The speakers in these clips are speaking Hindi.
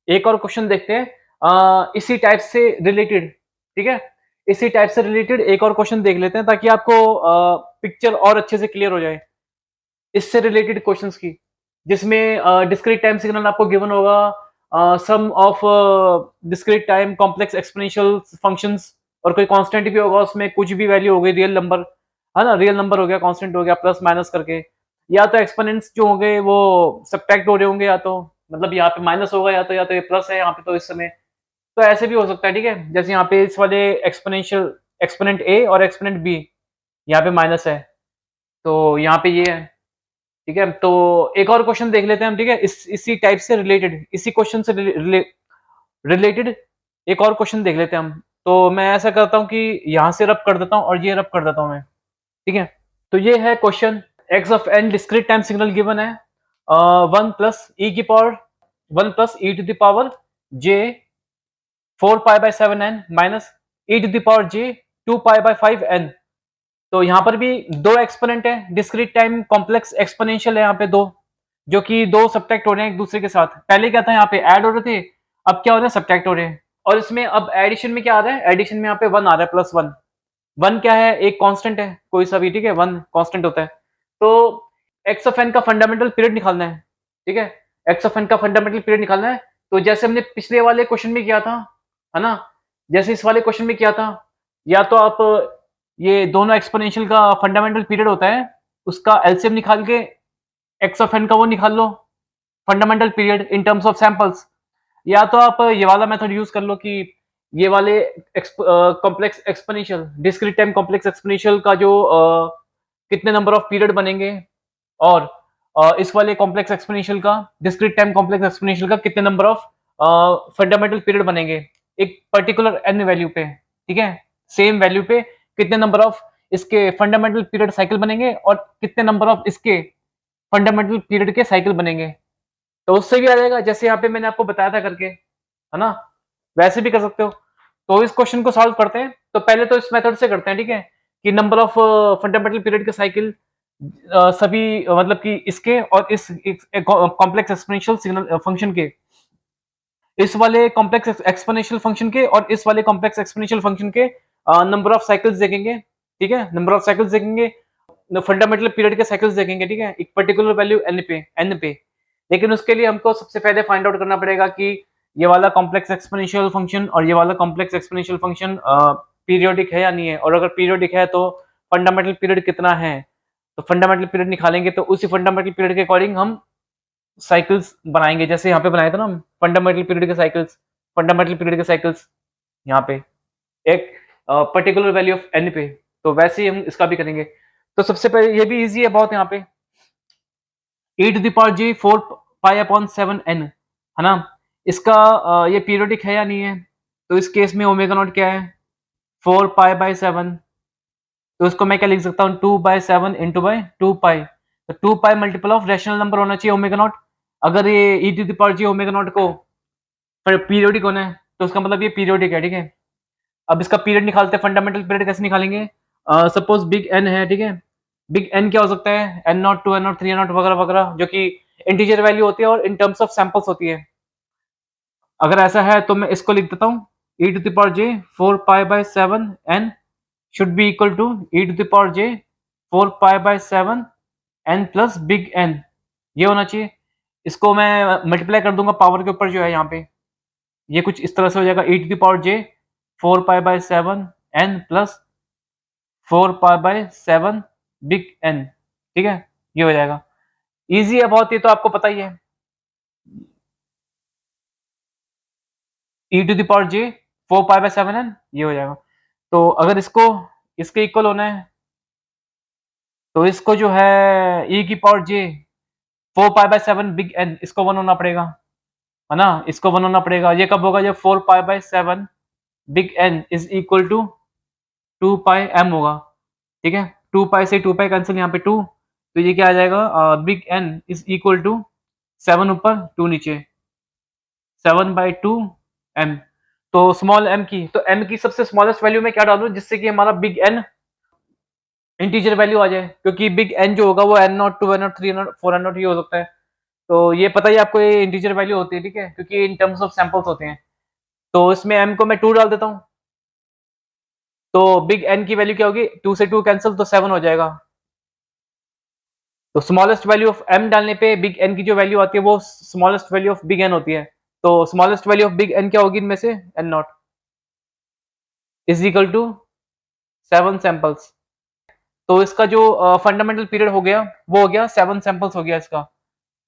एक और क्वेश्चन देखते हैं इसी टाइप से रिलेटेड। ठीक है, इसी टाइप से रिलेटेड एक और क्वेश्चन देख लेते हैं ताकि आपको पिक्चर और अच्छे से क्लियर हो जाए इससे रिलेटेड क्वेश्चंस की, जिसमें डिस्क्रीट टाइम सिग्नल आपको गिवन होगा, sum of discrete time complex exponential functions, और कोई कांस्टेंट भी होगा उसमें, कुछ भी वैल्यू हो गई रियल नंबर, है ना, रियल नंबर हो गया, कांस्टेंट हो गया, प्लस माइनस करके, या तो एक्सपोनेंट्स जो होंगे वो सब्ट्रैक्ट हो रहे होंगे, या तो मतलब यहाँ पे माइनस होगा, या तो ये प्लस है यहाँ पे, तो इस समय तो ऐसे भी हो सकता है। ठीक है, जैसे यहाँ पे इस वाले एक्सपोनेंशियल एक्सपोनेंट ए और एक्सपोनेंट बी, यहाँ पे माइनस है, तो यहाँ पे ये है। ठीक है, तो एक और क्वेश्चन देख लेते हैं हम। ठीक है, इसी टाइप से रिलेटेड, इसी क्वेश्चन से रिलेटेड एक और क्वेश्चन देख लेते हैं हम। तो मैं ऐसा करता हूँ कि यहाँ से रब कर देता हूँ और ये रब कर देता हूँ मैं। ठीक है, तो ये है question, x of n discrete time signal given है, वन प्लस ई की power, one plus e to the power j 4 पाई/7n minus e to the power j 2 पाई/5n। तो यहाँ पर भी दो एक्सपोनेंट है, डिस्क्रीट टाइम कॉम्प्लेक्स एक्सपोनेंशियल है यहाँ पे दो, जो कि दो सब्ट्रैक्ट हो रहे हैं एक दूसरे के साथ। पहले क्या था, यहाँ पे ऐड हो रहे थे, अब क्या हो रहा है, सब्ट्रैक्ट हो रहे हैं। और इसमें अब एडिशन में क्या आ रहा है, एडिशन में यहाँ पे वन आ रहा है, प्लस वन। वन क्या है, एक कांस्टेंट है कोई सा भी। ठीक है, वन कांस्टेंट होता है। तो एक्स ऑफ एन का फंडामेंटल पीरियड निकालना है। ठीक है, एक्स ऑफ एन का फंडामेंटल पीरियड निकालना है। तो जैसे हमने पिछले वाले क्वेश्चन में किया था, है ना, जैसे इस वाले क्वेश्चन में किया था, या तो आप ये दोनों एक्सपोनेंशियल का फंडामेंटल पीरियड होता है, उसका एलसीएम निकाल के एक्स ऑफ एन का वो निकाल लो, fundamental period in terms of samples. या तो आप ये वाला मेथड यूज कर लो कि ये वाले complex exponential discrete time complex exponential का जो कितने नंबर ऑफ पीरियड बनेंगे, और इस वाले कॉम्प्लेक्स एक्सपोनेंशियल का डिस्क्रीट टाइम कॉम्प्लेक्स एक्सपोनेंशियल का कितने नंबर ऑफ फंडामेंटल पीरियड बनेंगे एक पर्टिकुलर एन वैल्यू पे। ठीक है, सेम वैल्यू पे कितने नंबर ऑफ इसके फंडामेंटल पीरियड साइकिल बनेंगे, और कितने नंबर ऑफ इसके फंडामेंटल पीरियड के साइकिल बनेंगे। तो उससे भी आ जाएगा, जैसे यहाँ पे मैंने आपको बताया था करके, है ना, वैसे भी कर सकते हो। तो इस क्वेश्चन को सॉल्व करते हैं। तो पहले तो इस मेथड से करते हैं। ठीक है, कि नंबर ऑफ फंडामेंटल पीरियड के साइकिल सभी मतलब कि इसके और इस कॉम्प्लेक्स एक्सपोनेंशियल सिग्नल फंक्शन के, इस वाले कॉम्प्लेक्स एक्सपोनेंशियल फंक्शन के और इस वाले कॉम्प्लेक्स एक्सपोनेंशियल फंक्शन के नंबर ऑफ साइकिल्स देखेंगे। ठीक है, नंबर ऑफ साइकिल्स देखेंगे, फंडामेंटल पीरियड के साइकिल्स देखेंगे। ठीक है, एक पर्टिकुलर वैल्यू एन पे। लेकिन उसके लिए हमको सबसे पहले फाइंड आउट करना पड़ेगा कि ये वाला कॉम्प्लेक्स एक्सपोनेंशियल फंक्शन और ये वाला कॉम्प्लेक्स एक्सपोनेंशियल फंक्शन पीरियोडिक है या नहीं है, और अगर पीरियोडिक है तो फंडामेंटल पीरियड कितना है। तो फंडामेंटल पीरियड निकालेंगे, तो उसी फंडामेंटल पीरियड के अकॉर्डिंग हम साइकिल्स बनाएंगे, जैसे यहाँ पे बनाए थे ना हम फंडामेंटल पीरियड के साइकिल्स, फंडामेंटल पीरियड के साइकिल्स यहाँ पे एक पर्टिकुलर वैल्यू ऑफ एन पे। तो वैसे ही हम इसका भी करेंगे। तो सबसे पहले ये भी इजी है बहुत, यहाँ पे e to the power j 4 पाई/7n, है ना, इसका ये पीरियोडिक है या नहीं है। तो इस केस में ओमेगा नॉट क्या है, 4 पाई/7। तो इसको मैं क्या लिख सकता हूँ, 2/7 इंटू बाई 2 पाई। तो 2 pi multiple of rational number होना चाहिए ओमेगा नॉट। अगर ये e to the power j omega naught को पीरियोडिक होना है, तो उसका मतलब ये पीरियोडिक है। ठीक है, अब इसका पीरियड निकालते हैं, फंडामेंटल पीरियड कैसे निकालेंगे। सपोज बिग एन है। ठीक है, बिग एन क्या हो सकता है, N not, 2n not, 3n not वगैरह वगैरह, जो कि इंटीजर वैल्यू होती है और इन टर्म्स ऑफ सैंपल्स होती है। अगर ऐसा है तो मैं इसको लिख देता हूँ, e to the power j 4 पाई/7n should be equal to e to the power j 4 पाई/7n प्लस बिग एन, ये होना चाहिए। इसको मैं मल्टीप्लाई कर दूंगा पावर के ऊपर जो है यहाँ पे, ये कुछ इस तरह से हो जाएगा, e to the power j 4 पाई/7n प्लस 4 पाई/7 बिग एन। ठीक है, ये हो जाएगा। इजी है बहुत, ये तो आपको पता ही है, ई टू द पावर जे 4 पाई/7n, ये हो जाएगा। तो अगर इसको इसके इक्वल होना है, तो इसको जो है ई की पावर जे 4 पाई/7 बिग एन, इसको वन होना पड़ेगा, है ना, इसको वन होना पड़ेगा। ये कब होगा, जब 4 पाई/7 big N is equal to 2 pi m होगा। ठीक है, 2 पाई से 2 पाई कैंसिल, यहाँ पे 2, तो ये क्या आ जाएगा, big N is equal to 7 ऊपर 2 नीचे, 7/2 m। तो स्मॉल m की, तो m की सबसे स्मॉलेस्ट वैल्यू में क्या डालूं, जिससे कि हमारा बिग n इंटीजर वैल्यू आ जाए, क्योंकि बिग n जो होगा वो n not, 2n not, 3n not, 4n not, ये हो सकता है। तो ये पता ही आपको, ये इंटीजर वैल्यू होती है, ठीक है? क्योंकि इन टर्म्स ऑफ सैंपल्स होते हैं। तो इसमें m को मैं 2 डाल देता हूँ। तो बिग N की वैल्यू क्या होगी? 2 से 2 कैंसल तो 7 हो जाएगा। तो स्मॉलेस्ट वैल्यू ऑफ m डालने पे बिग N की जो वैल्यू आती है वो smallest value of big N होती है। तो smallest value of big N क्या होगी इनमें से? n naught is equal to 7 samples. तो इसका जो फंडामेंटल पीरियड हो गया वो हो गया 7 सैंपल्स हो गया इसका।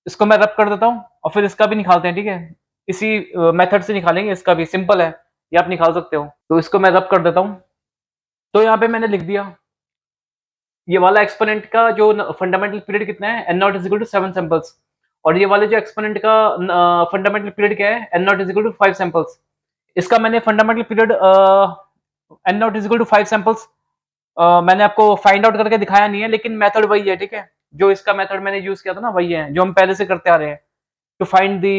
इसको मैं रब कर देता हूँ और फिर इसका भी निकालते हैं, ठीक है? इसी मेथड से निकालेंगे, इसका भी सिंपल है, ये आप निकाल सकते हो। तो इसको मैं रब कर देता हूँ। तो यहाँ पे मैंने लिख दिया ये वाला एक्सपोनेंट का जो फंडामेंटल पीरियड कितना है, N naught is equal to 7 samples. और ये वाले जो एक्सपोनेंट का फंडामेंटल पीरियड क्या है, N naught is equal to 5 samples. इसका मैंने fundamental period N naught is equal to 5 samples मैंने आपको फाइंड आउट करके दिखाया नहीं है, लेकिन मेथड वही है, ठीक है? जो इसका मेथड मैंने यूज किया था ना, वही है जो हम पहले से करते आ रहे हैं। To find the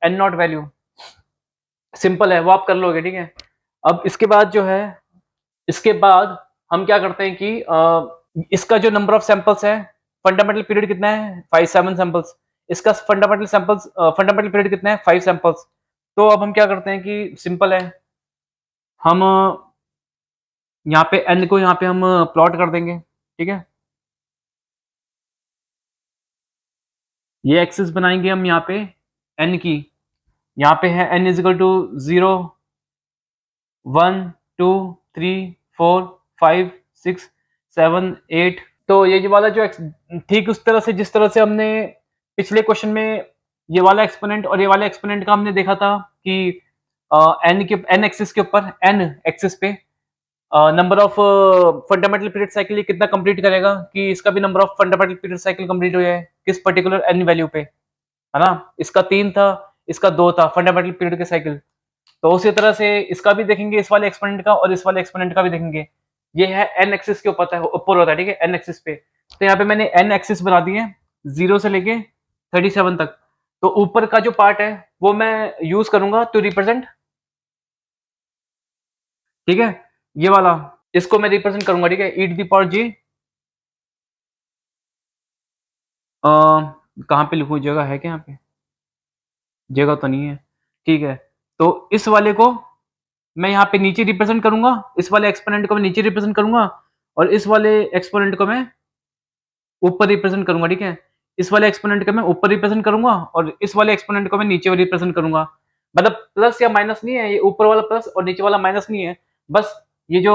N naught value, simple है, वो आप कर लोगे, ठीक है? अब इसके बाद जो है, इसके बाद हम क्या करते हैं कि इसका जो नंबर ऑफ सैंपल्स है, फंडामेंटल पीरियड कितना है? 5 7 सैंपल्स। इसका फंडामेंटल पीरियड कितना है? 5 सैंपल्स। तो अब हम क्या करते हैं कि सिंपल है, हम यहाँ पे n को यहाँ पे हम प्लॉट कर देंगे, ठीक है? ये एक्सिस बनाएंगे हम यहाँ पे n की, यहाँ पे है n इज इक्वल टू 0 1 2 3 4 5 6 7 8। तो ये वाला जो ठीक उस तरह से जिस तरह से हमने पिछले क्वेश्चन में ये वाला एक्सपोनेंट और ये वाला एक्सपोनेंट का हमने देखा था कि एन एक्सिस के ऊपर, एन एक्सिस पे number of fundamental period cycle ये कितना कंप्लीट करेगा, कि इसका भी number of fundamental period cycle complete हो जाए किस पर्टिकुलर एन वैल्यू पे, है ना? इसका 3 था, इसका 2 था फंडामेंटल पीरियड के साइकिल। तो उसी तरह से इसका भी देखेंगे, इस वाले एक्सपोनेंट का और इस वाले एक्सपोनेंट का भी देखेंगे। ये है एन एक्सिस के ऊपर होता है, ठीक है? एन एक्सिस पे। तो यहाँ पे मैंने एन एक्सिस बना दी है 0 से लेके 37 तक। तो ऊपर का जो पार्ट है वो मैं यूज करूंगा टू रिप्रेजेंट, ठीक है? ये वाला, इसको मैं रिप्रेजेंट करूंगा, ठीक है? ई टू द पावर जी, कहाँ पे लिखूं, जगह है क्या यहाँ पे? जगह तो नहीं है, ठीक है? तो इस वाले को मैं यहाँ पे नीचे रिप्रेजेंट करूंगा, इस वाले एक्सपोनेंट को मैं नीचे रिप्रेजेंट करूंगा और इस वाले एक्सपोनेंट को मैं ऊपर रिप्रेजेंट करूंगा, ठीक है? इस वाले एक्सपोनेंट को मैं ऊपर रिप्रेजेंट करूंगा और इस वाले एक्सपोनेंट को मैं नीचे रिप्रेजेंट करूंगा। मतलब प्लस या माइनस नहीं है, ये ऊपर वाला प्लस और नीचे वाला माइनस नहीं है। बस ये जो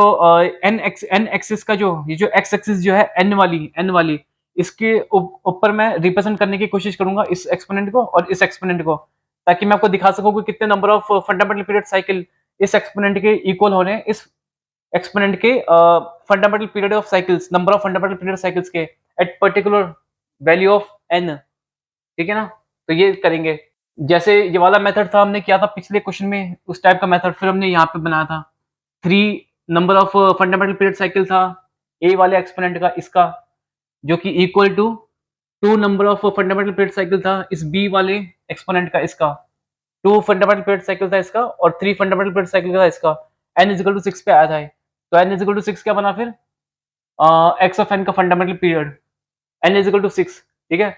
एन एक्सिस का जो ये जो एक्स एक्सिस जो है एन वाली इसके ऊपर मैं रिप्रेजेंट करने की कोशिश करूंगा इस एक्सपोनेंट को और इस एक्सपोनेंट को, ताकि मैं आपको दिखा सकूं कि कितने number of fundamental period cycle इस एक्सपोनेंट के इक्वल हो रहे हैं इस एक्सपोनेंट के fundamental period of cycles, number of fundamental period cycles के at particular value of n, ठीक है ना? तो ये करेंगे, जैसे ये वाला मेथड था हमने किया था पिछले क्वेश्चन में, उस टाइप का मेथड फिर हमने यहाँ पे बनाया था। 3 number of fundamental period cycle था ए वाले एक्सपोनेंट का, इसका जो कि equal to 2 number of fundamental period cycle था इस बी वाले एक्सपोनेंट का, इसका 2 फंडामेंटल पीरियड साइकिल था इसका और 3 फंडामेंटल पीरियड साइकिल था इसका। n इज इक्वल टू 6 पे आया था, तो n इज इक्वल टू 6 क्या बना फिर? एक्स ऑफ एन का fundamental period n is equal to 6, ठीक है?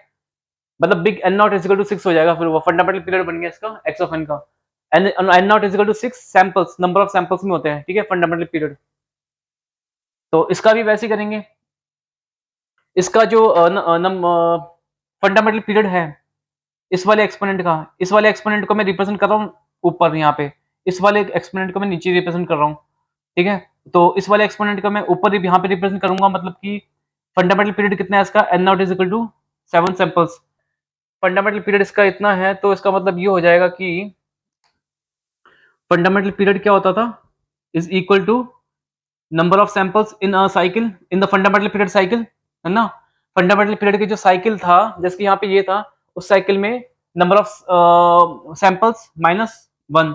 मतलब big N naught is equal to 6 हो जाएगा, फिर वो फंडामेंटल पीरियड बन गया इसका एक्स ऑफ एन का। N naught is equal to 6 samples, number of samples में होते हैं, ठीक है? Fundamental period. तो इसका भी वैसे ही करेंगे। इसका जो फंडामेंटल पीरियड है इस वाले एक्सपोनेंट का, इस वाले एक्सपोनेंट को मैं रिप्रेजेंट कर रहा हूँ ऊपर यहाँ पे, इस वाले एक्सपोनेंट को मैं नीचे रिप्रेजेंट कर रहा हूँ, ठीक है? तो इस वाले एक्सपोनेंट को मैं ऊपर यहाँ पे रिप्रेजेंट करूंगा, मतलब कि फंडामेंटल पीरियड कितना है इसका, N naught is equal to 7 samples. Fundamental period इसका इतना है, तो इसका मतलब ये हो जाएगा कि फंडामेंटल पीरियड क्या होता था, is equal to number of samples in a cycle in the fundamental period cycle, है ना? फंडामेंटल पीरियड के जो साइकिल था, जैसे कि यहाँ पे ये था, उस साइकिल में नंबर ऑफ सैंपल्स -1,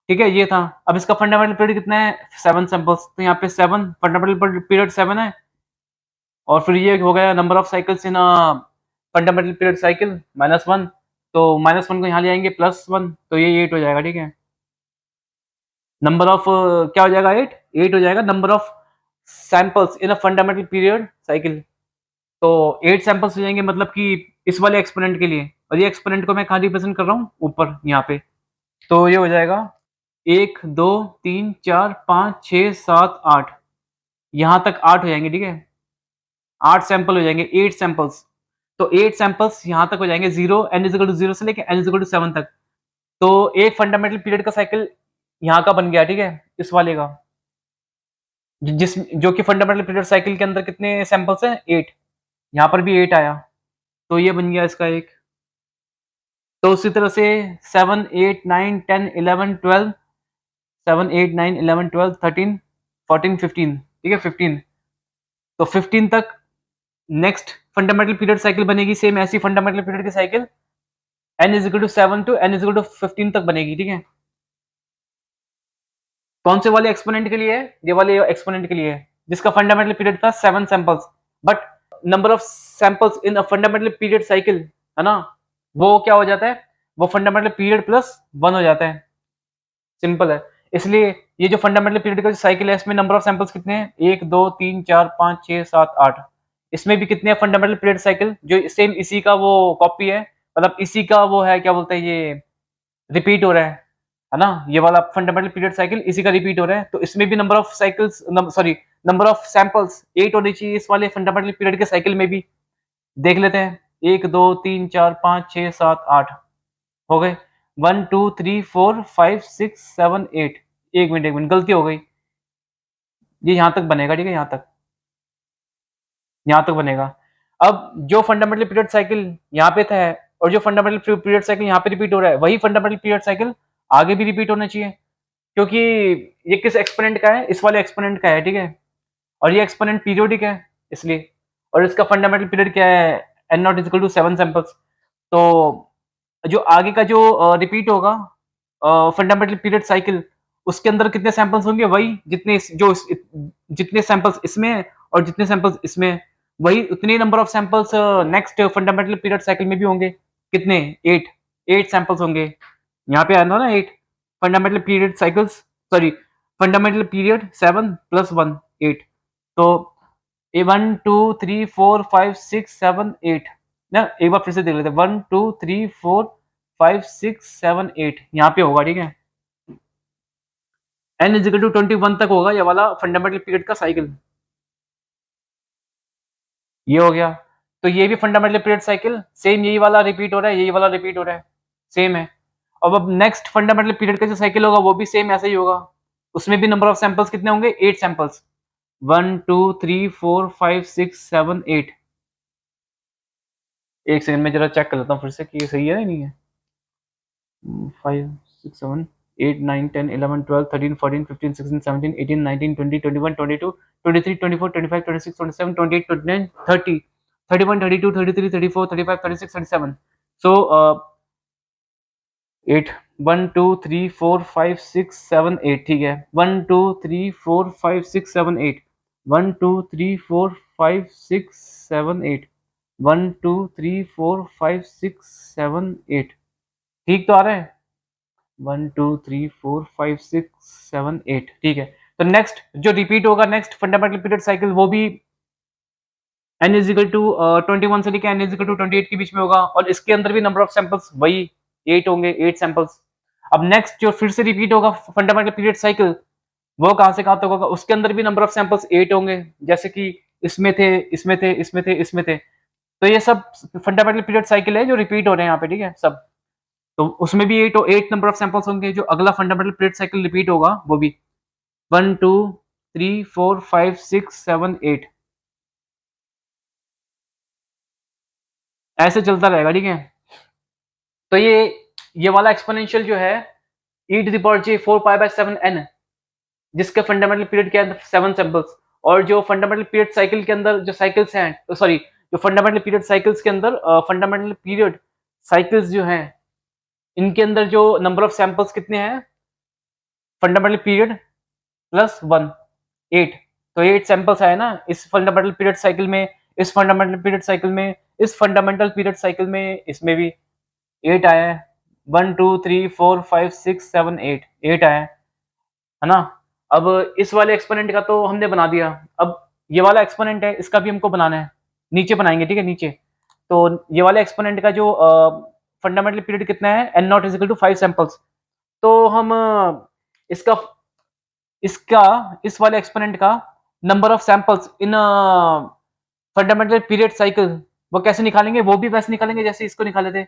ठीक है? ये था। अब इसका फंडामेंटल पीरियड कितना है, 7 सैंपल्स, तो यहाँ पे 7 फंडामेंटल पीरियड 7 है और फिर ये हो गया number of cycles in fundamental period cycle -1, तो -1 को यहाँ ले आएंगे +1, तो ये 8 हो जाएगा, ठीक है? नंबर ऑफ क्या हो जाएगा, 8 हो जाएगा number of samples in a fundamental period cycle. तो 8 सैंपल्स हो जाएंगे, मतलब कि इस वाले एक्सपोनेंट के लिए, और ये एक्सपोनेंट को मैं कहाँ रिप्रेजेंट कर रहा हूँ, ऊपर यहाँ पे। तो ये हो जाएगा 1 2 3 4 5 6 7 8, यहाँ तक 8 हो जाएंगे, ठीक है। 8 सैंपल हो जाएंगे, 8 सैंपल्स। तो 8 सैंपल्स यहाँ तक हो जाएंगे, 0 n इज इक्वल टू 0 से लेके n इज इक्वल टू 7 तक। तो एक फंडामेंटल पीरियड का साइकिल यहाँ का बन गया, ठीक है, इस वाले का। जिस जो कि फंडामेंटल पीरियड साइकिल के अंदर कितने सैंपल्स हैं, 8। यहाँ पर भी 8 आया, तो ये बन गया इसका एक। तो उसी तरह से 7 8 9 10 11 12, 7 8 9 11 12 13 14 15, ठीक है, 15। तो 15 तक नेक्स्ट फंडामेंटल पीरियड साइकिल बनेगी, सेम ऐसी फंडामेंटल पीरियड की cycle n is equal to 7 to n is equal to 15 तक बनेगी, ठीक है। कौन से वाले एक्सपोनेंट के लिए है, ये वाले एक्सपोनेंट के लिए है जिसका फंडामेंटल पीरियड था 7 samples, but number of samples in a fundamental period cycle, है ना, वो क्या हो जाता है, वो फंडामेंटल पीरियड प्लस 1 हो जाता है। सिंपल है। इसलिए ये जो फंडामेंटल पीरियड का जो साइकिल है, इसमें नंबर ऑफ सैंपल्स कितने हैं, 1 2 3 4 5 6 7 8। इसमें भी कितने हैं फंडामेंटल पीरियड साइकिल, जो सेम इसी का वो कॉपी है, मतलब इसी का वो है, क्या बोलते हैं, ये रिपीट हो रहा है ना, ये वाला फंडामेंटल पीरियड साइकिल इसी का रिपीट हो रहा है। तो इसमें भी number of cycles, sorry, number of samples 8 होनी चाहिए इस वाले फंडामेंटल पीरियड के साइकिल में भी। देख लेते हैं, 1 2 3 4 5 6 7 8 हो गए। 1 2 3 4 5 6 7 8। एक मिनट गलती हो गई, ये यहाँ तक बनेगा, ठीक है, यहाँ तक बनेगा। अब जो फंडामेंटल पीरियड साइकिल यहाँ पे था, और जो फंडामेंटल पीरियड साइकिल यहाँ पे रिपीट हो रहा है, वही फंडामेंटल पीरियड साइकिल आगे भी रिपीट होना चाहिए, क्योंकि ये किस एक्सपोनेंट का है, इस वाले एक्सपोनेंट का है, ठीक है, और ये एक्सपोनेंट पीरियोडिक है इसलिए, और इसका फंडामेंटल पीरियड क्या है, N naught equal to 7 samples. तो जो आगे का जो रिपीट होगा फंडामेंटल पीरियड साइकिल, उसके अंदर कितने सैंपल्स होंगे, वही जितने जितने सैंपल्स इसमें हैं और जितने सैंपल्स इसमें हैं, वही उतने number of samples next fundamental period cycle में भी होंगे। कितने, 8। 8 सैंपल्स होंगे, यहाँ पे आया था ना 8 fundamental period cycles, sorry, fundamental period 7 plus 1 8। तो ए 1 2 3 4 5 6 7 8 ना, एक बार फिर से देख लेते हैं, 1 2 3 4 5 6 7 8 यहाँ पे होगा, ठीक है। n इज इक्वल टू 21 तक होगा ये वाला फंडामेंटल पीरियड का साइकिल, ये हो गया। तो ये भी फंडामेंटल पीरियड साइकिल सेम यही वाला रिपीट हो रहा है, यही वाला रिपीट हो रहा है, सेम है। अब नेक्स्ट फंडामेंटल पीरियड का जो साइकिल होगा वो भी सेम ऐसा ही होगा, उसमें भी नंबर ऑफ सैंपल्स कितने होंगे, 8 सैंपल्स, 1 2 3 4 5 6 7 8। एक सेकंड में जरा चेक कर लेता हूँ फिर से कि ये सही है या नहीं है। 5 6 7 8 9 10 11 12 13 14 15 16 17 18 19 20 21 22 23 24 25 26 27 28 29 30 31 32 33 34 35 36 37। So 8 1 2 3 4 5 6 7 8, ठीक है, 1 2 3 4 5 6 7 8, 1 2 3 4 5 6 7 8, 1 2 3 4 5 6 7 8। ठीक तो आ रहा है, 1 2 3 4 5 6 7 8, ठीक है। तो नेक्स्ट जो रिपीट होगा नेक्स्ट फंडामेंटल पीरियड साइकिल, वो भी n इज इक्वल टू 21 से लेकर n इज इक्वल टू 28 के बीच में होगा, और इसके अंदर भी नंबर ऑफ सैंपल्स वही 8 होंगे, 8 सैंपल्स। अब नेक्स्ट जो फिर से रिपीट होगा फंडामेंटल पीरियड साइकिल, वो कहां से कहां तक होगा, उसके अंदर भी नंबर ऑफ सैंपल्स 8 होंगे, जैसे कि इसमें थे, इसमें थे, इसमें थे, इसमें थे। तो ये सब फंडामेंटल पीरियड साइकिल है जो रिपीट हो रहे हैं यहाँ पे, ठीक है, सब। तो उसमें भी 8 नंबर ऑफ सैंपल्स होंगे, जो अगला फंडामेंटल पीरियड साइकिल रिपीट होगा वो भी 1 2 3 4 5 6 7 8 ऐसे चलता रहेगा, ठीक है। तो ये वाला एक्सपोनेंशियल जो है e to the power j 4 pi by 7 n, जिसके फंडामेंटल पीरियड के अंदर 7 सैंपल्स, और जो फंडामेंटल पीरियड साइकिल के अंदर जो साइकिल्स हैं, सॉरी, जो फंडामेंटल पीरियड साइकिल्स के अंदर फंडामेंटल पीरियड साइकिल्स जो हैं, इनके अंदर जो नंबर ऑफ सैंपल्स कितने हैं, फंडामेंटल पीरियड प्लस 1 8। तो 8 सैंपल्स आए ना इस फंडामेंटल पीरियड साइकिल में, इस फंडामेंटल पीरियड साइकिल में, इस फंडामेंटल पीरियड साइकिल में, इसमें भी 8 आया है, 1 2 3 4 5 6 7 8 8 आया है ना। अब इस वाले एक्सपोनेंट का तो हमने बना दिया, अब ये वाला एक्सपोनेंट है, इसका भी हमको बनाना है, नीचे बनाएंगे, ठीक है, नीचे। तो ये वाले एक्सपोनेंट का जो फंडामेंटल पीरियड कितना है, n naught is equal to 5 samples. तो हम इसका इसका इस वाले एक्सपोनेंट का number of samples in fundamental period cycle वो कैसे निकालेंगे, वो भी वैसे निकालेंगे जैसे इसको निकाले थे।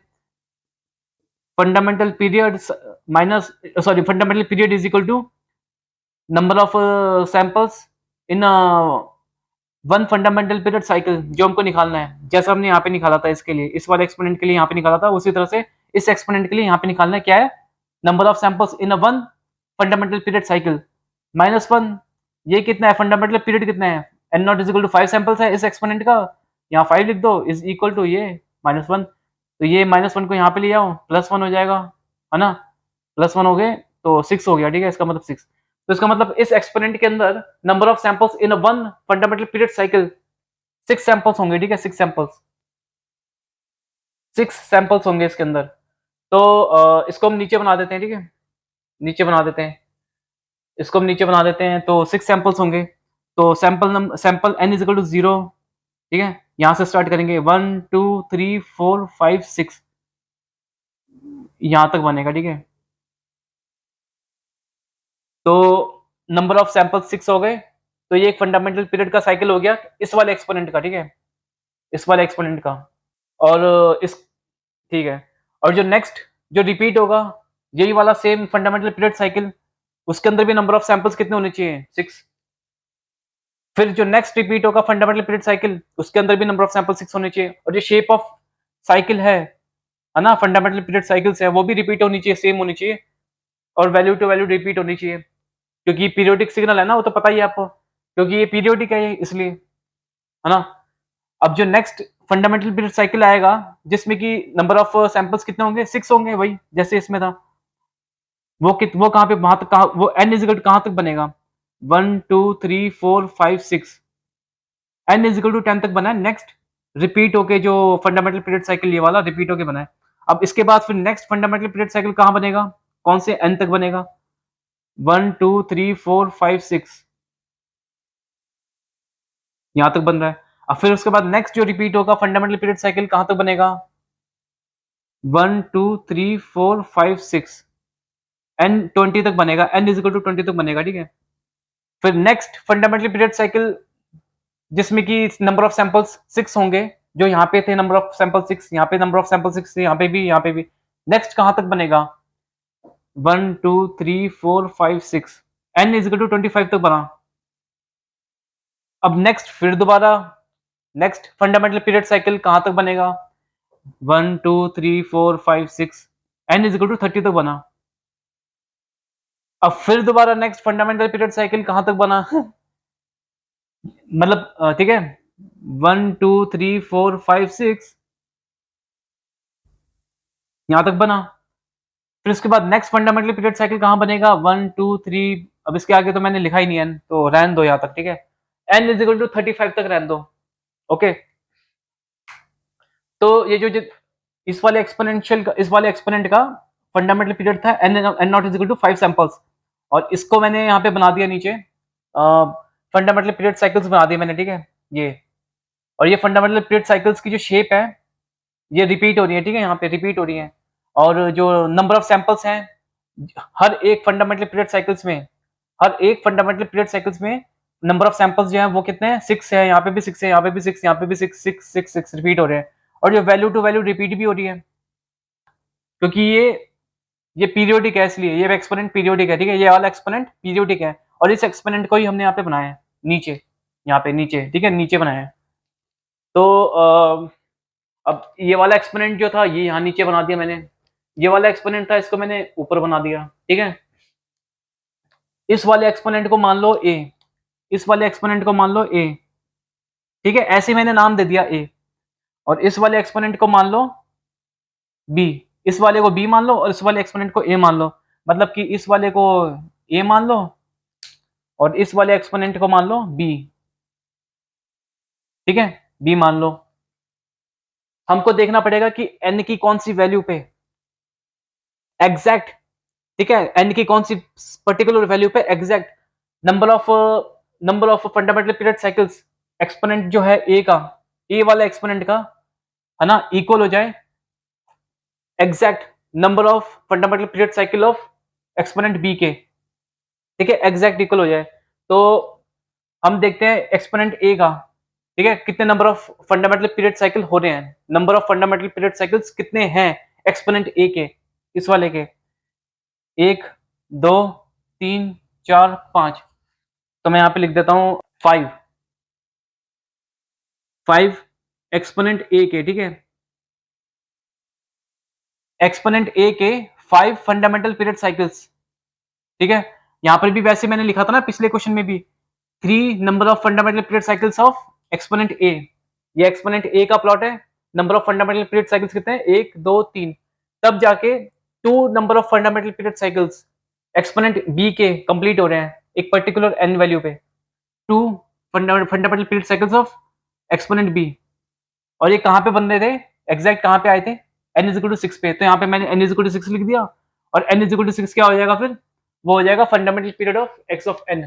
Fundamental period minus sorry fundamental period is equal to number of samples in one fundamental period cycle, जो हमको निकालना है, जैसा हमने यहाँ पे निकाला था इसके लिए, इस वाले एक्सपोनेंट के लिए यहाँ पे निकाला था, उसी तरह से इस एक्सपोनेंट के लिए यहाँ पे निकालना है क्या है, number of samples in a one fundamental period cycle minus one. ये कितना है, फंडामेंटल पीरियड कितना है, N naught is equal to 5 samples है इस एक्सपोनेंट का, यहाँ 5 लिख दो, इज इक्वल टू ये -1। तो ये -1 को यहाँ पे ले आओ, +1 हो जाएगा, है ना, +1 हो गए तो 6 हो गया, ठीक है, इसका मतलब 6। तो इसका मतलब इस एक्सपोनेंट के अंदर number of samples in one fundamental period cycle 6 samples होंगे, ठीक है, 6 सैंपल्स होंगे इसके अंदर। तो इसको हम नीचे बना देते हैं, ठीक है, नीचे बना देते हैं, इसको हम नीचे बना देते हैं, तो 6 सैंपल्स होंगे। तो sample n is equal to 0, ठीक है, यहाँ से स्टार्ट करेंगे 1 2 3 4 5 6 यहाँ तक बनेगा, ठीक है। तो नंबर ऑफ सैंपल 6 हो गए, तो ये एक फंडामेंटल पीरियड का साइकिल हो गया इस वाले एक्सपोनेंट का, ठीक है, इस वाले एक्सपोनेंट का। और इस ठीक है, और जो नेक्स्ट जो रिपीट होगा यही वाला सेम फंडामेंटल पीरियड साइकिल, उसके अंदर भी नंबर ऑफ सैंपल्स कितने होने चाहिए, 6। फिर जो नेक्स्ट रिपीट होगा फंडामेंटल पीरियड साइकिल, उसके अंदर भी नंबर ऑफ सैंपल 6 होने चाहिए, और जो शेप ऑफ साइकिल है ना, फंडामेंटल पीरियड साइकिल्स है, वो भी रिपीट होनी चाहिए, सेम होनी चाहिए, और वैल्यू टू वैल्यू रिपीट होनी चाहिए, क्योंकि पीरियोडिक सिग्नल है ना, वो तो पता ही है आपको, क्योंकि ये पीरियोडिक है इसलिए, है ना। अब जो नेक्स्ट फंडामेंटल पीरियड साइकिल आएगा जिसमें कि नंबर ऑफ सैंपल्स कितने होंगे, 6 होंगे, वही जैसे इसमें था, वो कहाँ पे, वहां तक कहाँ, वो n इज इक्वल टू कहाँ तक बनेगा, 1 2 3 4 5 6, n इज इक्वल टू 10 तक बना है। नेक्स्ट रिपीट होके जो फंडामेंटल पीरियड साइकिल ये वाला रिपीट होके बना है। अब इसके बाद फिर नेक्स्ट फंडामेंटल पीरियड साइकिल कहाँ बनेगा, कौन से n तक बनेगा, 1 2 3 4 5 6 यहाँ तक बन रहा है। अब फिर उसके बाद नेक्स्ट जो रिपीट होगा फंडामेंटल पीरियड साइकिल कहाँ तक बनेगा, 1 2 3 4 5 6 n 20 तक बनेगा, n इज इक्वल टू 20 तक बनेगा, ठीक है। फिर नेक्स्ट फंडामेंटल पीरियड साइकिल जिसमें कि नंबर ऑफ सैंपल्स 6 होंगे, जो यहाँ पे थे नंबर ऑफ सैंपल 6, यहाँ पे नंबर ऑफ सैंपल 6 थे, यहाँ पे भी नेक्स्ट कहाँ तक बनेगा, 1 2 3 4 5 6 n इज इक्वल टू 25 तक बना। अब नेक्स्ट फिर दोबारा नेक्स्ट फंडामेंटल पीरियड साइकिल कहाँ तक बनेगा, 1 2 3 4 5 6 n इज इक्वल टू 30 तक बना। अब फिर दोबारा नेक्स्ट फंडामेंटल पीरियड साइकिल कहाँ तक बना मतलब ठीक है, 1 2 3 4 5 6 यहाँ तक बना। फिर उसके बाद नेक्स्ट फंडामेंटल पीरियड साइकिल कहाँ बनेगा, 1 2 3, अब इसके आगे तो मैंने लिखा ही नहीं है, तो रहने दो यहाँ तक, ठीक है, n इज इक्वल टू 35 तक रहने दो, ओके। तो ये जो इस वाले एक्सपोनेंशियल इस वाले एक्सपोनेंट का फंडामेंटल पीरियड था n naught is equal to 5 samples, और इसको मैंने यहाँ पे बना दिया नीचे फंडामेंटल पीरियड साइकिल्स बना दिए मैंने, ठीक है, ये। और ये फंडामेंटल पीरियड साइकिल्स की जो शेप है ये रिपीट हो रही है, ठीक है, यहाँ पे रिपीट हो रही है, और जो नंबर ऑफ सैंपल्स हैं हर एक फंडामेंटल पीरियड साइकिल्स में, हर एक फंडामेंटल पीरियड साइकिल्स में नंबर ऑफ सैंपल्स जो है वो कितने हैं, 6 है, यहाँ पे भी 6 है, यहाँ पे भी 6, यहाँ पे भी 6 6 6 6 रिपीट हो रहे हैं, और जो वैल्यू टू वैल्यू रिपीट भी हो रही है, क्योंकि ये पीरियोडिक है, इसलिए ये एक्सपोनेंट पीरियोडिक है, ठीक है, ये वाला एक्सपोनेंट पीरियोडिक है, और इस एक्सपोनेंट को ही हमने यहाँ पे बनाया है नीचे, यहाँ पे नीचे, ठीक है, नीचे बनाया है। तो अब ये वाला एक्सपोनेंट जो था ये यहाँ नीचे बना दिया मैंने, ये वाला एक्सपोनेंट था इसको मैंने ऊपर बना दिया, ठीक है। इस वाले एक्सपोनेंट को मान लो a, इस वाले एक्सपोनेंट को मान लो a, ठीक है, ऐसे मैंने नाम दे दिया a, और इस वाले एक्सपोनेंट को मान लो b, इस वाले को b मान लो, और इस वाले एक्सपोनेंट को a मान लो, मतलब कि इस वाले को a मान लो और इस वाले एक्सपोनेंट को मान लो b, ठीक है, b मान लो। हमको देखना पड़ेगा कि n की कौन सी वैल्यू पे एग्जैक्ट, ठीक है, n की कौन सी पर्टिकुलर वैल्यू पे exact number of fundamental period cycles exponent जो है a का, a वाला एक्सपोनेंट का है ना, इक्वल हो जाए exact number of fundamental period cycle of exponent B के, ठीक है, एग्जैक्ट इक्वल हो जाए। तो हम देखते हैं एक्सपोनेंट ए का, ठीक है, कितने number of fundamental period cycle हो रहे हैं, number of fundamental period cycles कितने हैं एक्सपोनेंट ए के, इस वाले के, 1 2 3 4 5। तो मैं यहां पे लिख देता हूं 5 एक्सपोनेंट ए के, ठीक है, एक्सपोनेंट ए के 5 फंडामेंटल पीरियड साइकिल्स, ठीक है। यहां पर भी वैसे मैंने लिखा था ना पिछले क्वेश्चन में भी, 3 number of fundamental period cycles of exponent A. ये एक्सपोनेंट ए का प्लॉट है, number of fundamental period cycles कितने हैं, 1 2 3, तब जाके 2 number of fundamental period cycles exponent B के कंप्लीट हो रहे हैं एक पर्टिकुलर एन वैल्यू पे, 2 fundamental period cycles of exponent B. और ये कहां पे बन रहे थे, एग्जैक्ट कहां पे आए थे, n इज इक्वल टू 6 पे। तो यहाँ पे मैंने n इज इक्वल टू 6 लिख दिया, और n इज इक्वल टू 6 क्या हो जाएगा फिर, वो हो जाएगा fundamental period of x of n,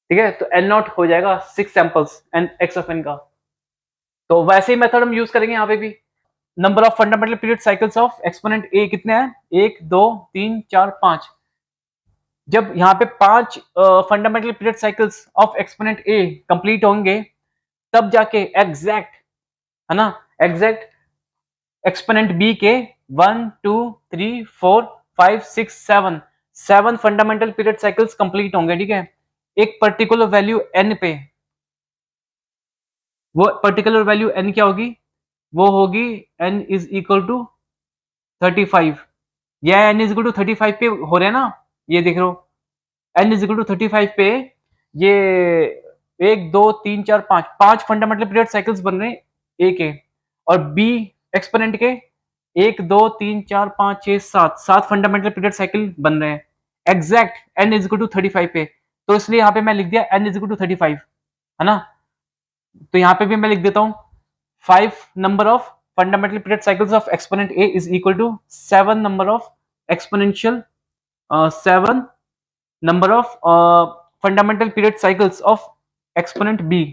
ठीक है। तो n नॉट हो जाएगा 6 samples and x of n का। तो वैसे ही मेथड हम यूज करेंगे यहाँ पे भी, number of fundamental period cycles of exponent a कितने हैं, 1 2 3 4 5। जब यहाँ पे 5 fundamental period cycles of exponent a complete होंगे, तब जाके एग्जैक्ट, है ना, एग्जैक्ट एक्सपोनेंट बी के 1 2 3 4 5 6 7 फंडामेंटल पीरियड साइकिल्स कंप्लीट होंगे, ठीक है, एक पर्टिकुलर वैल्यू n पे। वो पर्टिकुलर वैल्यू n क्या होगी, वो होगी n इज इक्वल टू 35। यह n इज इक्वल टू 35 पे हो रहे हैं ना, ये देख रहे हो, n इज इक्वल टू 35 पे ये 1 2 3 4 5 फंडामेंटल पीरियड साइकिल्स बन रहे हैं a के, और b एक्सपोनेंट के 1 2 3 4 5 6 7 फंडामेंटल पीरियड साइकिल बन रहे हैं exact n is equal to 35 पे। तो इसलिए यहाँ पे मैं लिख दिया n इज इक्वल टू 35, है ना। तो यहाँ पे भी मैं लिख देता हूँ 5 number of fundamental period cycles of exponent a is equal to 7 number of exponential 7 number of fundamental period cycles of exponent b।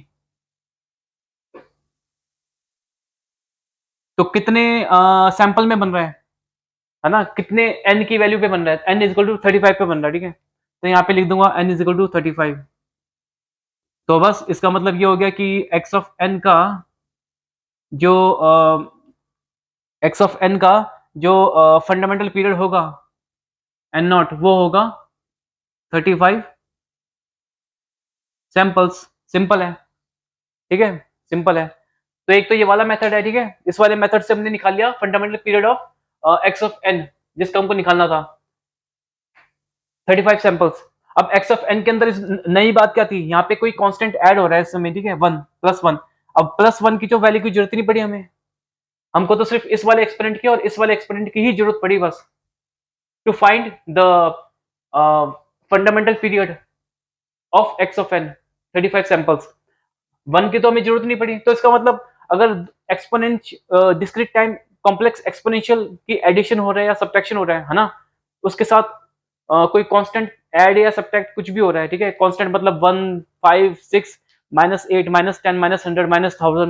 तो कितने सैंपल में बन रहा है ना, कितने n की वैल्यू पे बन रहा है, n इज इक्वल टू 35 पे बन रहा है, ठीक है। तो यहाँ पे लिख दूंगा n इज इक्वल टू 35। तो बस इसका मतलब ये हो गया कि x ऑफ n का जो x ऑफ n का जो फंडामेंटल पीरियड होगा n नॉट, वो होगा 35 सैंपल्स। सिंपल है, ठीक है, सिंपल है। तो एक तो ये वाला मेथड है, ठीक है, इस वाले मेथड से हमने निकाल लिया fundamental period of x of n, जिसका हमको निकालना था 35 सैंपल्स। अब x ऑफ n के अंदर इस नई बात क्या थी, यहाँ पे कोई कांस्टेंट ऐड हो रहा है इस समय, ठीक है, 1 +1। अब +1 की जो वैल्यू की जरूरत नहीं पड़ी हमें, हमको तो सिर्फ इस वाले एक्सपोनेंट की और इस वाले एक्सपोनेंट की ही जरूरत पड़ी बस, to find the fundamental period of x of n 35 samples. 1 की तो हमें जरूरत नहीं पड़ी। तो इसका मतलब अगर exponent discrete time complex exponential की एडिशन हो रहा है या सब्ट्रैक्शन हो रहा है ना, उसके साथ कोई कांस्टेंट ऐड या सब्ट्रैक्ट कुछ भी हो रहा है, ठीक है, कांस्टेंट मतलब 1 5 6 -8 -10 -100 -1000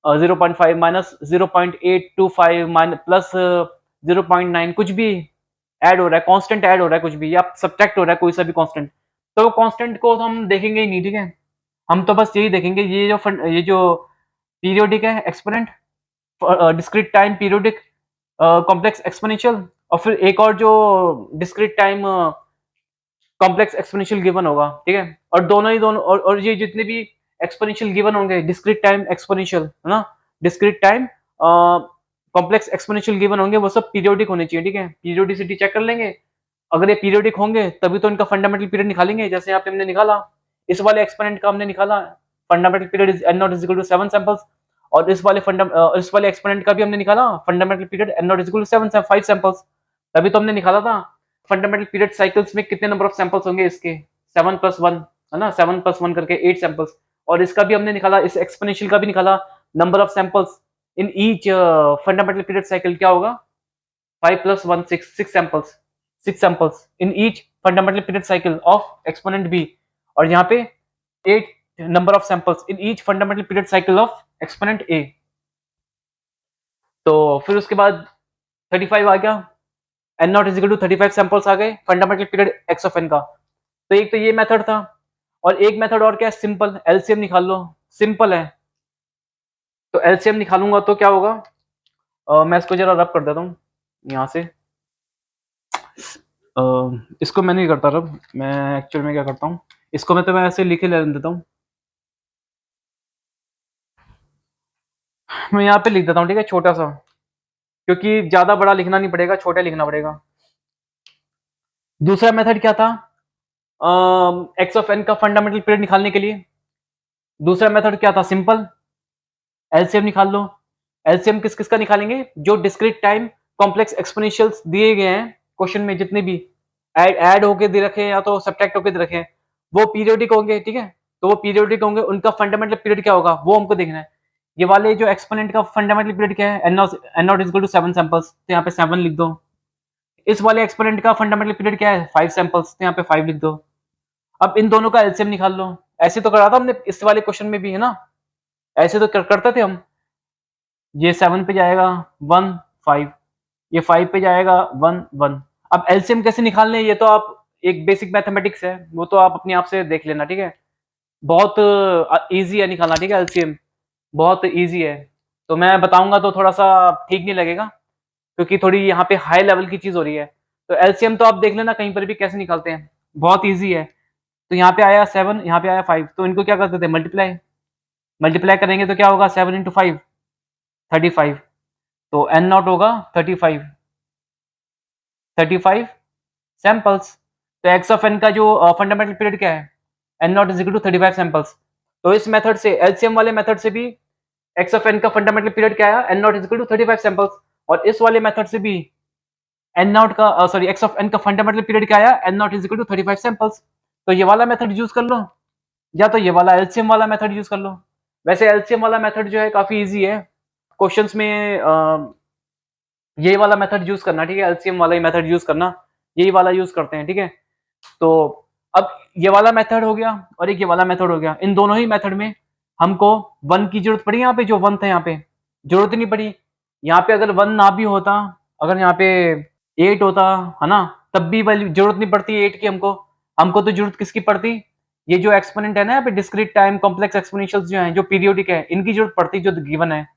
-0.5 -0.825 प्लस 0.9, कुछ भी ऐड हो रहा है, कांस्टेंट ऐड हो रहा है कुछ भी, या सब्ट्रैक्ट हो रहा है कोई सा भी कांस्टेंट, तो कांस्टेंट को हम देखेंगे ही नहीं, ठीक है। हम तो बस यही देखेंगे, ये जो पीरियोडिक है exponent, discrete time periodic complex exponential, और फिर एक और जो discrete time complex exponential given होगा, ठीक है। और दोनों ही दोनों और ये जितने भी एक्सपोनेंशियल गिवन होंगे, डिस्क्रीट टाइम एक्सपोनेंशियल, है ना, discrete time complex exponential given होंगे, वो सब पीरियोडिक होने चाहिए, ठीक है। पीरियोडिसिटी चेक कर लेंगे, अगर ये पीरियोडिक होंगे तभी तो इनका फंडामेंटल पीरियड निकालेंगे। जैसे यहाँ पे हमने निकाला, इस वाले एक्सपोनेंट का हमने निकाला, fundamental period is n naught is equal to 7 samples, और इस वाले एक्सपोनेंट का भी हमने निकाला, fundamental period n naught is equal to 5 samples, तभी तो हमने निकाला था फंडामेंटल पीरियड साइकिल्स में कितने नंबर ऑफ सैंपल्स होंगे इसके, 7 + 1, है ना, 7 + 1 करके 8 सैंपल्स। और इसका भी हमने निकाला, इस एक्सपोनेंशियल का भी निकाला, number of samples in each fundamental period cycle क्या होगा, 5 + 1 6 samples, 6 samples in each fundamental period cycle of exponent b, और यहाँ पे 8 number of samples in each fundamental period cycle of exponent a। तो फिर उसके बाद 35 आ गया, n naught is equal to 35 samples आ गए, fundamental period x of N का। तो एक तो ये मेथड था, और एक मेथड और क्या है, सिंपल एलसीएम निकाल लो। सिंपल है, तो एलसीएम निकालूंगा तो क्या होगा, मैं इसको जरा रब कर देता हूँ यहाँ से। इसको मैं नहीं करता रब, मैं एक्चुअल में क्या करता हूँ, इसको मैं ऐसे लिखे ले देता हूँ। मैं यहाँ पे लिख देता हूँ, ठीक है, छोटा सा, क्योंकि ज्यादा बड़ा लिखना नहीं पड़ेगा, छोटा लिखना पड़ेगा। दूसरा मेथड क्या था, एक्स ऑफ एन का फंडामेंटल पीरियड निकालने के लिए। दूसरा मेथड क्या था, सिंपल एलसीएम निकाल लो। एलसीएम किस किस का निकालेंगे, जो डिस्क्रीट टाइम कॉम्प्लेक्स एक्सपोनेंशियल्स दिए गए हैं क्वेश्चन में, जितने भी ऐड होके दे रखे हैं या तो सब्ट्रैक्ट होके दे रखे हैं, वो पीरियोडिक होंगे, ठीक है। तो वो पीरियोडिक होंगे, उनका फंडामेंटल पीरियड क्या होगा वो हमको देखना है। ये वाले जो एक्सपोनेंट का फंडामेंटल पीरियड क्या है, N naught is equal to 7 samples, तो यहाँ पे 7 लिख दो। इस वाले एक्सपोनेंट का फंडामेंटल पीरियड क्या है, 5 सैंपल्स, तो यहाँ पे 5 लिख दो। अब इन दोनों का एलसीएम निकाल लो। ऐसे तो करा था हमने इस वाले क्वेश्चन में भी, है ना, ऐसे तो करते थे हम। ये 7 पे जाएगा 1 5, ये 5 पे जाएगा 1 1। अब एलसीएम कैसे निकालने हैं, ये तो आप, एक बेसिक मैथमेटिक्स है, वो तो आप अपने आप से देख लेना, ठीक है। बहुत इजी है निकालना, ठीक है, एलसीएम बहुत इजी है। तो मैं बताऊंगा तो थोड़ा सा ठीक नहीं लगेगा, क्योंकि थोड़ी यहाँ पे हाई लेवल की चीज हो रही है। तो एलसीएम तो आप देख लेना कहीं पर भी कैसे निकालते हैं, बहुत ईजी है। तो यहाँ पे आया 7, यहाँ पे आया 5, तो इनको क्या करते थे, मल्टीप्लाई। मल्टीप्लाई करेंगे तो क्या होगा, 7 इंटू 5 35, तो एन नॉट होगा 35 सैंपल्स। तो एक्स ऑफ एन का जो फंडामेंटल पीरियड क्या है, N naught is equal to 35 samples. तो इस मेथड से, एलसीएम वाले मेथड से भी एक्स ऑफ एन का फंडामेंटल पीरियड क्या आया, N naught is equal to 35 samples. और इस वाले मेथड से भी एन नॉट का, सॉरी, एक्स ऑफ एन का फंडामेंटल पीरियड क्या आया, N naught is equal to 35 samples. तो ये वाला मेथड यूज कर लो, या तो ये वाला एलसीएम वाला मेथड यूज कर लो। वैसे एलसीएम वाला मेथड जो है काफी इजी है, क्वेश्चंस में यही वाला मेथड यूज करना, ठीक है, एलसीएम वाला ही मेथड यूज करना, यही वाला यूज करते हैं, ठीक है। तो अब ये वाला मेथड हो गया और एक ये वाला मेथड हो गया, इन दोनों ही मेथड में हमको वन की जरूरत पड़ी, यहाँ पे जो वन था यहाँ पे जरूरत ही नहीं पड़ी। यहाँ पे अगर वन ना भी होता, अगर यहाँ पे 8 होता, है ना, तब भी वैल्यू जरूरत नहीं पड़ती 8 की हमको। हमको तो जरूरत किसकी पड़ती, ये जो एक्सपोनेंट है ना यहाँ पे, डिस्क्रीट टाइम कॉम्प्लेक्स एक्सपोनेंशियल्स जो हैं, जो पीरियोडिक है, इनकी जरूरत पड़ती जो गिवन है।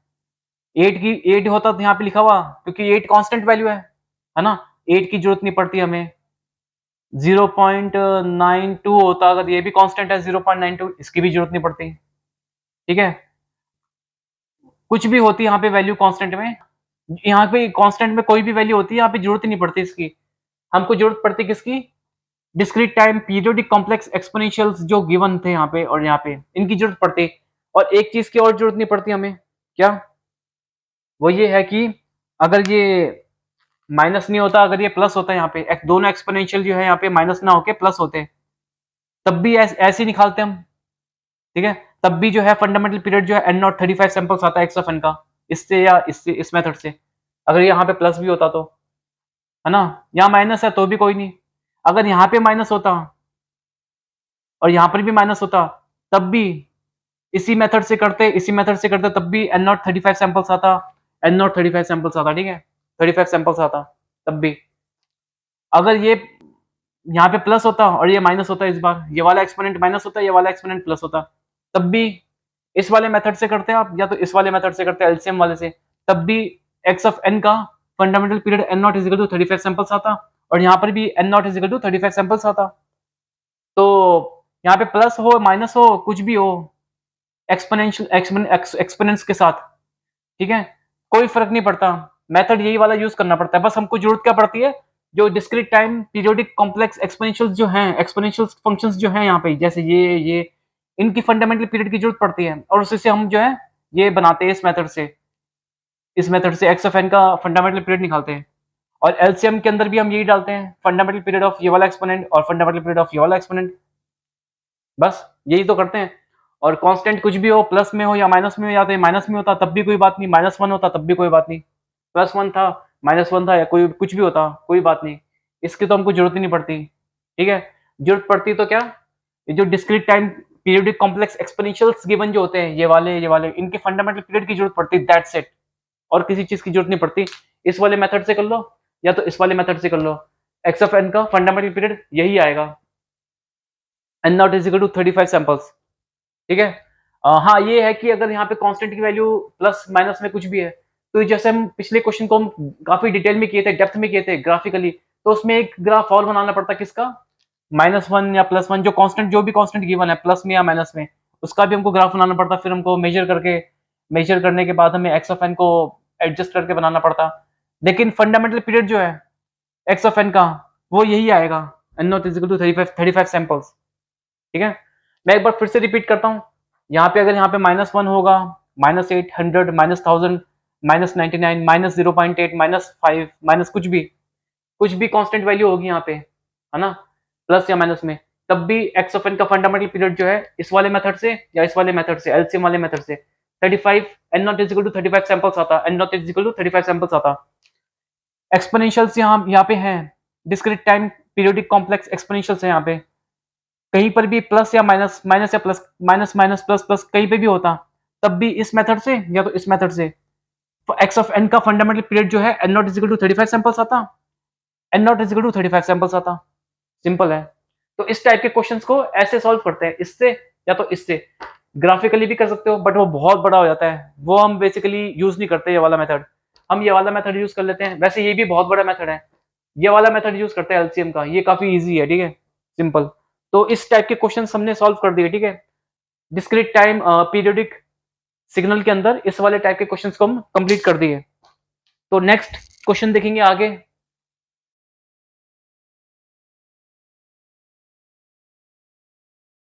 8 होता तो यहाँ पे लिखा हुआ, क्योंकि 8 कांस्टेंट वैल्यू है ना, 8 की जरूरत नहीं पड़ती हमें। 0.92 होता, अगर ये भी कांस्टेंट है 0.92, इसकी भी जरूरत नहीं पड़ती, ठीक है। कुछ भी होती यहाँ पे वैल्यू कांस्टेंट में, यहाँ पे कांस्टेंट में कोई भी वैल्यू होती है, यहाँ पे जरूरत ही नहीं पड़ती इसकी। हमको जरूरत पड़ती किसकी, डिस्क्रीट टाइम पीरियोडिक कॉम्प्लेक्स एक्सपोनेंशियल्स जो गिवन थे यहाँ पे और यहाँ पे, इनकी जरूरत पड़ती। और एक चीज की और जरूरत नहीं पड़ती हमें, क्या, वो ये है कि अगर ये माइनस नहीं होता, अगर ये प्लस होता है यहाँ पे, दोनों एक्सपोनेंशियल जो है यहाँ पे माइनस ना होके प्लस होते, तब भी ऐसे ही निकालते हम, ठीक है। तब भी जो है फंडामेंटल पीरियड जो है एन नॉट 35 सैंपल्स आता है एक्स ऑफ एन का, इससे या इससे, इस मेथड से। अगर यहाँ पे प्लस भी होता तो, है ना, यहाँ माइनस है तो भी कोई नहीं, अगर यहाँ पे माइनस होता और यहाँ पर भी माइनस होता, तब भी इसी मेथड से करते, इसी मेथड से करते, तब भी एन नॉट 35 सैंपल्स आता, एन नॉट 35 सैंपल्स आता, ठीक है, 35 सैंपल्स आता तब भी। अगर ये यहाँ पे प्लस होता और ये माइनस होता, इस बार ये वाला एक्सपोनेंट माइनस होता, ये वाला एक्सपोनेंट प्लस होता, तब भी इस वाले मेथड से करते हैं आप, या तो इस वाले मेथड से करते हैं एलसीएम वाले से, तब भी एक्स ऑफ एन का fundamental period N naught is equal to 35 samples आता, और यहाँ पर भी N naught is equal to 35 samples आता। तो यहाँ पे प्लस हो माइनस हो कुछ भी हो, एक्सपोनेंशियल एक्सपोनेंट्स के साथ, ठीक है, कोई फर्क नहीं पड़ता, मेथड यही वाला यूज करना पड़ता है। बस हमको जरूरत क्या पड़ती है, जो डिस्क्रीट टाइम पीरियोडिक कॉम्प्लेक्स एक्सपोनेंशियल्स जो हैं, एक्सपोनेंशियल फंक्शंस जो हैं यहाँ पे, जैसे ये इनकी फंडामेंटल पीरियड की जरूरत पड़ती है, और उसी से हम जो है ये बनाते हैं, इस मेथड से एक्स ऑफ एन का फंडामेंटल पीरियड निकालते हैं। और एलसीएम के अंदर भी हम यही डालते हैं, फंडामेंटल पीरियड ऑफ ये वाला एक्सपोनेंट और फंडामेंटल पीरियड ऑफ ये वाला एक्सपोनेंट, बस यही तो करते हैं। और कांस्टेंट कुछ भी हो, प्लस में हो या माइनस में हो, या तो माइनस में होता तब भी कोई बात नहीं, -1 होता तब भी कोई बात नहीं, +1 था, -1 था, या कोई कुछ भी होता कोई बात नहीं, इसकी तो हमको जरूरत ही नहीं पड़ती, ठीक है। जरूरत पड़ती तो क्या, ये जो discrete time periodic complex एक्सपोनेंशियल्स given जो होते हैं, ये वाले इनके फंडामेंटल पीरियड की जरूरत पड़ती, दैट्स इट। और किसी चीज की जरूरत नहीं पड़ती। इस वाले मेथड से कर लो या तो इस वाले मेथड से कर लो, एक्स ऑफ एन का फंडामेंटल पीरियड यही आएगा, N naught is equal to 35 samples. ठीक है। हाँ, ये है कि अगर यहाँ पे कांस्टेंट की वैल्यू प्लस माइनस में कुछ भी है, तो जैसे हम पिछले क्वेश्चन को हम काफी डिटेल में किए थे, डेप्थ में किए थे ग्राफिकली, तो उसमें एक ग्राफ और बनाना पड़ता किसका, -1 या +1, जो कांस्टेंट, जो भी कांस्टेंट गिवन है प्लस में या माइनस में, उसका भी हमको ग्राफ बनाना पड़ता, फिर हमको मेजर करने के बाद हमें एक्स ऑफ एन को एडजस्ट करके बनाना पड़ता। लेकिन फंडामेंटल पीरियड जो है एक्स ऑफ एन का, वो यही आएगा, N naught is equal to 35 samples. ठीक है। मैं एक बार फिर से रिपीट करता हूँ, यहाँ पे अगर यहाँ पे -1 होगा, -8, 100, -1000, -99, -0.8, -5, माइनस कुछ भी कांस्टेंट वैल्यू होगी यहाँ पे, है ना, प्लस या माइनस में, तब भी एक्स ऑफ एन का फंडामेंटल पीरियड जो है इस वाले मेथड से या इस वाले मेथड से, एलसीएम वाले मेथड से 35, n naught is equal to 35 samples आता, n naught is equal to 35 samples आता। एक्सपोनेंशियल्स यहाँ पे हैं, discrete time periodic complex exponentials है यहाँ पे, कहीं पर भी प्लस या माइनस, माइनस या plus, minus minus plus plus कहीं पे भी होता, तब भी इस मेथड से या तो इस मेथड से, तो एक्स ऑफ एन का फंडामेंटल पीरियड जो है N naught is equal to 35 samples आता, n naught is equal to 35 samples आता। सिंपल है। तो इस टाइप के क्वेश्चंस को ऐसे सॉल्व करते हैं, इससे या तो इससे, ग्राफिकली भी कर सकते हो बट वो बहुत बड़ा हो जाता है, वो हम बेसिकली यूज नहीं करते ये वाला मेथड, हम ये वाला मेथड यूज कर लेते हैं। वैसे ये भी बहुत बड़ा मेथड है, ये वाला मेथड यूज करते हैं एलसीएम का, ये काफी इजी है। ठीक है, सिंपल। तो इस टाइप के क्वेश्चन हमने सॉल्व कर दिए। ठीक है, डिस्क्रीट टाइम पीरियोडिक सिग्नल के अंदर इस वाले टाइप के क्वेश्चंस को हम कंप्लीट कर दिए। तो नेक्स्ट क्वेश्चन देखेंगे आगे।